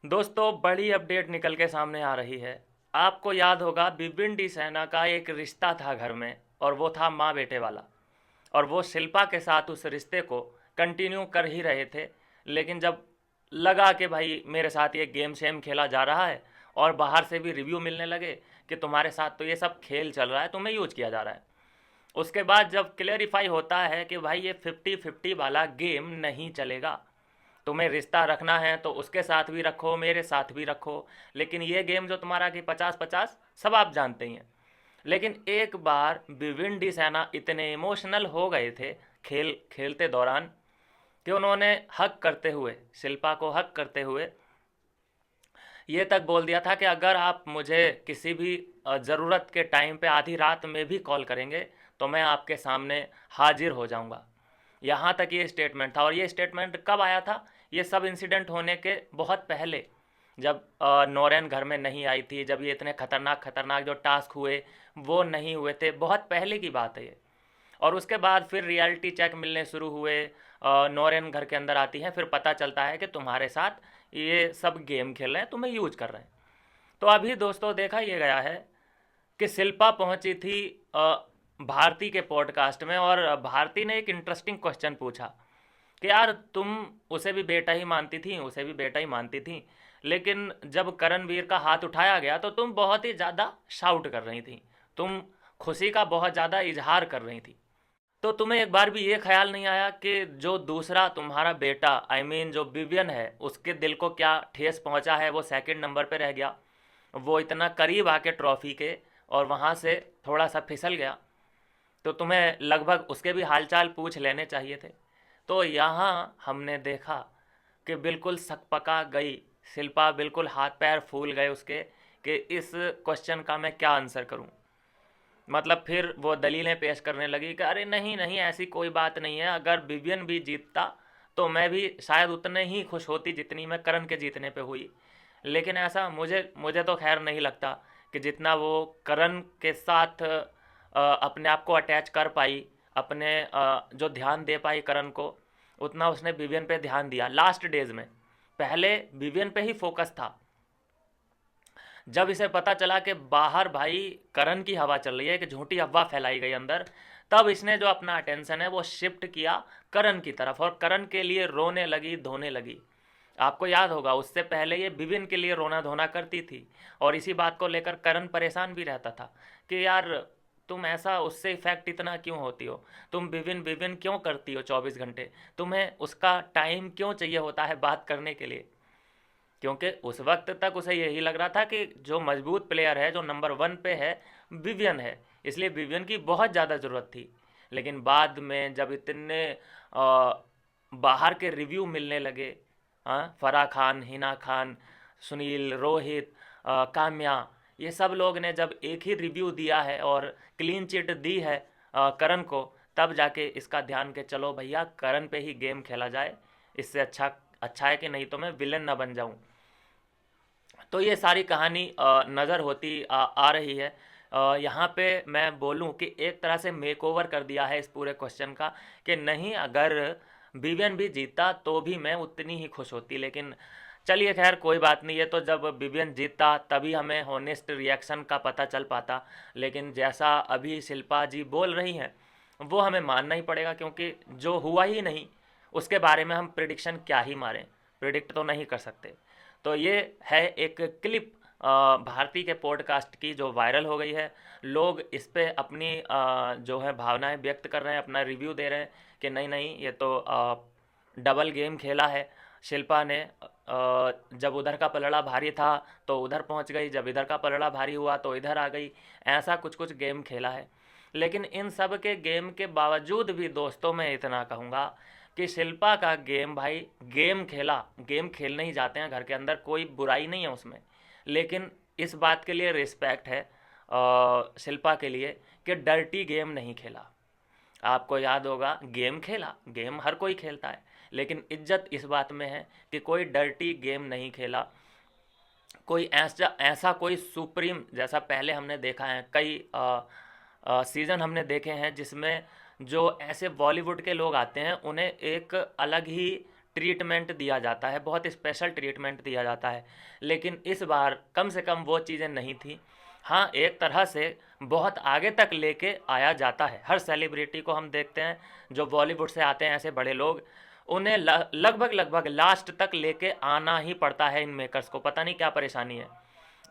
दोस्तों, बड़ी अपडेट निकल के सामने आ रही है। आपको याद होगा बिपिन डी सेना का एक रिश्ता था घर में, और वो था माँ बेटे वाला। और वो शिल्पा के साथ उस रिश्ते को कंटिन्यू कर ही रहे थे। लेकिन जब लगा कि भाई मेरे साथ ये गेम शेम खेला जा रहा है, और बाहर से भी रिव्यू मिलने लगे कि तुम्हारे साथ तो ये सब खेल चल रहा है, तुम्हें यूज किया जा रहा है, उसके बाद जब क्लेरिफाई होता है कि भाई ये 50-50 वाला गेम नहीं चलेगा। तुम्हें रिश्ता रखना है तो उसके साथ भी रखो, मेरे साथ भी रखो, लेकिन ये गेम जो तुम्हारा कि 50-50, सब आप जानते ही हैं। लेकिन एक बार विविन डी सैना इतने इमोशनल हो गए थे खेल खेलते दौरान, कि उन्होंने हक करते हुए, शिल्पा को हक करते हुए ये तक बोल दिया था कि अगर आप मुझे किसी भी ज़रूरत के टाइम पे आधी रात में भी कॉल करेंगे तो मैं आपके सामने हाजिर हो जाऊंगा। यहाँ तक ये स्टेटमेंट था। और ये स्टेटमेंट कब आया था? ये सब इंसिडेंट होने के बहुत पहले, जब नौरेन घर में नहीं आई थी, जब ये इतने खतरनाक खतरनाक जो टास्क हुए वो नहीं हुए थे, बहुत पहले की बात है ये। और उसके बाद फिर रियलिटी चेक मिलने शुरू हुए, नौरेन घर के अंदर आती हैं, फिर पता चलता है कि तुम्हारे साथ ये सब गेम खेल रहे हैं, तुम्हें यूज कर रहे हैं। तो अभी दोस्तों देखा ये गया है कि शिल्पा पहुंची थी भारती के पॉडकास्ट में, और भारती ने एक इंटरेस्टिंग क्वेश्चन पूछा कि यार तुम उसे भी बेटा ही मानती थी, उसे भी बेटा ही मानती थी, लेकिन जब करणवीर का हाथ उठाया गया तो तुम बहुत ही ज़्यादा शाउट कर रही थी, तुम खुशी का बहुत ज़्यादा इजहार कर रही थी। तो तुम्हें एक बार भी ये ख्याल नहीं आया कि जो दूसरा तुम्हारा बेटा, आई मीन जो विवियन है, उसके दिल को क्या ठेस पहुंचा है? वो सेकंड नंबर पे रह गया, वो इतना करीब आके ट्रॉफी के, और वहाँ से थोड़ा सा फिसल गया। तो तुम्हें लगभग उसके भी हालचाल पूछ लेने चाहिए थे। तो यहाँ हमने देखा कि बिल्कुल सकपका गई शिल्पा, बिल्कुल हाथ पैर फूल गए उसके कि इस क्वेश्चन का मैं क्या आंसर करूँ। मतलब फिर वो दलीलें पेश करने लगी कि अरे नहीं नहीं, ऐसी कोई बात नहीं है, अगर विवियन भी जीतता तो मैं भी शायद उतने ही खुश होती जितनी मैं करण के जीतने पे हुई। लेकिन ऐसा मुझे मुझे तो खैर नहीं लगता कि जितना वो करण के साथ अपने आप को अटैच कर पाई, अपने जो ध्यान दे पाई करण को, उतना उसने विवियन पे ध्यान दिया लास्ट डेज में। पहले विवियन पे ही फोकस था। जब इसे पता चला कि बाहर भाई करण की हवा चल रही है, कि झूठी अफवाह फैलाई गई अंदर, तब इसने जो अपना अटेंशन है वो शिफ्ट किया करण की तरफ, और करण के लिए रोने लगी, धोने लगी। आपको याद होगा उससे पहले ये विविन के लिए रोना धोना करती थी, और इसी बात को लेकर करण परेशान भी रहता था कि यार तुम ऐसा, उससे इफेक्ट इतना क्यों होती हो, तुम विविन विविन क्यों करती हो 24 घंटे, तुम्हें उसका टाइम क्यों चाहिए होता है बात करने के लिए। क्योंकि उस वक्त तक उसे यही लग रहा था कि जो मजबूत प्लेयर है, जो नंबर 1 पे है, विवियन है, इसलिए विवियन की बहुत ज़्यादा ज़रूरत थी। लेकिन बाद में जब इतने बाहर के रिव्यू मिलने लगे, हाँ, फराह खान, हिना खान, सुनील, रोहित, काम्या, ये सब लोग ने जब एक ही रिव्यू दिया है और क्लीन चिट दी है करण को, तब जाके इसका ध्यान के चलो भैया करण पे ही गेम खेला जाए, इससे अच्छा अच्छा है कि नहीं तो मैं विलन ना बन जाऊं। तो ये सारी कहानी नज़र होती आ रही है। यहाँ पे मैं बोलूँ कि एक तरह से मेकओवर कर दिया है इस पूरे क्वेश्चन का, कि नहीं, अगर विवियन भी जीता तो भी मैं उतनी ही खुश होती। लेकिन चलिए खैर कोई बात नहीं है, तो जब विवियन जीतता तभी हमें होनेस्ट रिएक्शन का पता चल पाता। लेकिन जैसा अभी शिल्पा जी बोल रही हैं वो हमें मानना ही पड़ेगा, क्योंकि जो हुआ ही नहीं उसके बारे में हम प्रिडिक्शन क्या ही मारें, प्रिडिक्ट तो नहीं कर सकते। तो ये है एक क्लिप भारती के पॉडकास्ट की जो वायरल हो गई है। लोग इस पे अपनी जो है भावनाएं व्यक्त कर रहे हैं, अपना रिव्यू दे रहे हैं कि नहीं नहीं, ये तो डबल गेम खेला है शिल्पा ने। जब उधर का पलड़ा भारी था तो उधर पहुंच गई, जब इधर का पलड़ा भारी हुआ तो इधर आ गई, ऐसा कुछ कुछ गेम खेला है। लेकिन इन सब के गेम के बावजूद भी दोस्तों मैं इतना कहूँगा कि शिल्पा का गेम, भाई गेम खेला, गेम खेलने ही जाते हैं घर के अंदर, कोई बुराई नहीं है उसमें। लेकिन इस बात के लिए रिस्पेक्ट है शिल्पा के लिए कि डर्टी गेम नहीं खेला। आपको याद होगा गेम खेला, गेम हर कोई खेलता है, लेकिन इज्जत इस बात में है कि कोई डर्टी गेम नहीं खेला। कोई ऐसा ऐसा कोई सुप्रीम, जैसा पहले हमने देखा है कई सीज़न हमने देखे हैं जिसमें जो ऐसे बॉलीवुड के लोग आते हैं उन्हें एक अलग ही ट्रीटमेंट दिया जाता है, बहुत स्पेशल ट्रीटमेंट दिया जाता है। लेकिन इस बार कम से कम वो चीज़ें नहीं थी। हाँ, एक तरह से बहुत आगे तक लेके आया जाता है। हर सेलिब्रिटी को हम देखते हैं जो बॉलीवुड से आते हैं, ऐसे बड़े लोग, उन्हें लगभग लगभग लास्ट तक लेके आना ही पड़ता है इन मेकर्स को, पता नहीं क्या परेशानी है।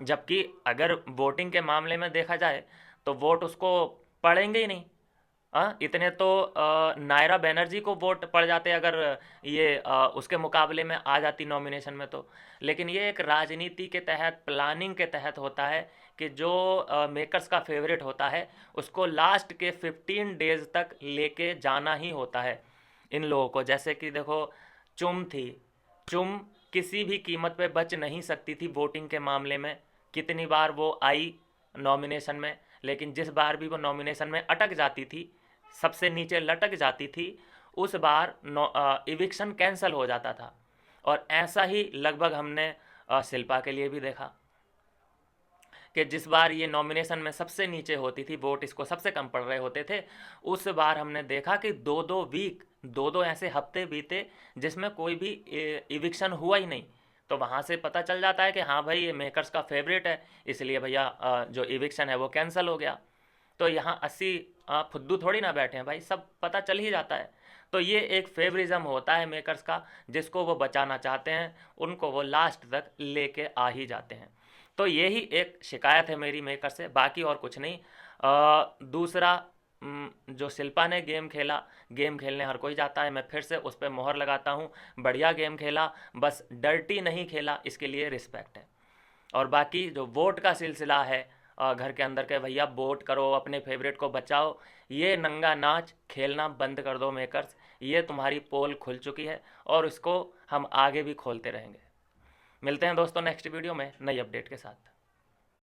जबकि अगर वोटिंग के मामले में देखा जाए तो वोट उसको पड़ेंगे ही नहीं। हाँ, इतने तो नायरा बनर्जी को वोट पड़ जाते अगर ये उसके मुकाबले में आ जाती नॉमिनेशन में तो। लेकिन ये एक राजनीति के तहत, प्लानिंग के तहत होता है कि जो मेकर्स का फेवरेट होता है उसको लास्ट के 15 डेज तक लेके जाना ही होता है इन लोगों को। जैसे कि देखो, चुम थी, चुम किसी भी कीमत पे बच नहीं सकती थी वोटिंग के मामले में। कितनी बार वो आई नॉमिनेशन में, लेकिन जिस बार भी वो नॉमिनेशन में अटक जाती थी, सबसे नीचे लटक जाती थी, उस बार इविक्शन कैंसिल हो जाता था। और ऐसा ही लगभग हमने शिल्पा के लिए भी देखा कि जिस बार ये नॉमिनेशन में सबसे नीचे होती थी, वोट इसको सबसे कम पड़ रहे होते थे, उस बार हमने देखा कि दो दो वीक, दो ऐसे हफ्ते बीते जिसमें कोई भी इविक्शन हुआ ही नहीं। तो वहाँ से पता चल जाता है कि हाँ भाई, ये मेकर्स का फेवरेट है, इसलिए भैया जो इविक्शन है वो कैंसिल हो गया। तो यहाँ 80 फुद्दू थोड़ी ना बैठे हैं भाई, सब पता चल ही जाता है। तो ये एक फेवरिज्म होता है मेकर्स का, जिसको वो बचाना चाहते हैं उनको वो लास्ट तक लेके आ ही जाते हैं। तो यही एक शिकायत है मेरी मेकर से, बाकी और कुछ नहीं। दूसरा, जो शिल्पा ने गेम खेला, गेम खेलने हर कोई जाता है, मैं फिर से उस पर मोहर लगाता हूँ, बढ़िया गेम खेला, बस डर्टी नहीं खेला, इसके लिए रिस्पेक्ट है। और बाकी जो वोट का सिलसिला है, घर के अंदर के भैया वोट करो, अपने फेवरेट को बचाओ, ये नंगा नाच खेलना बंद कर दो मेकर्स। ये तुम्हारी पोल खुल चुकी है और इसको हम आगे भी खोलते रहेंगे। मिलते हैं दोस्तों नेक्स्ट वीडियो में नई अपडेट के साथ।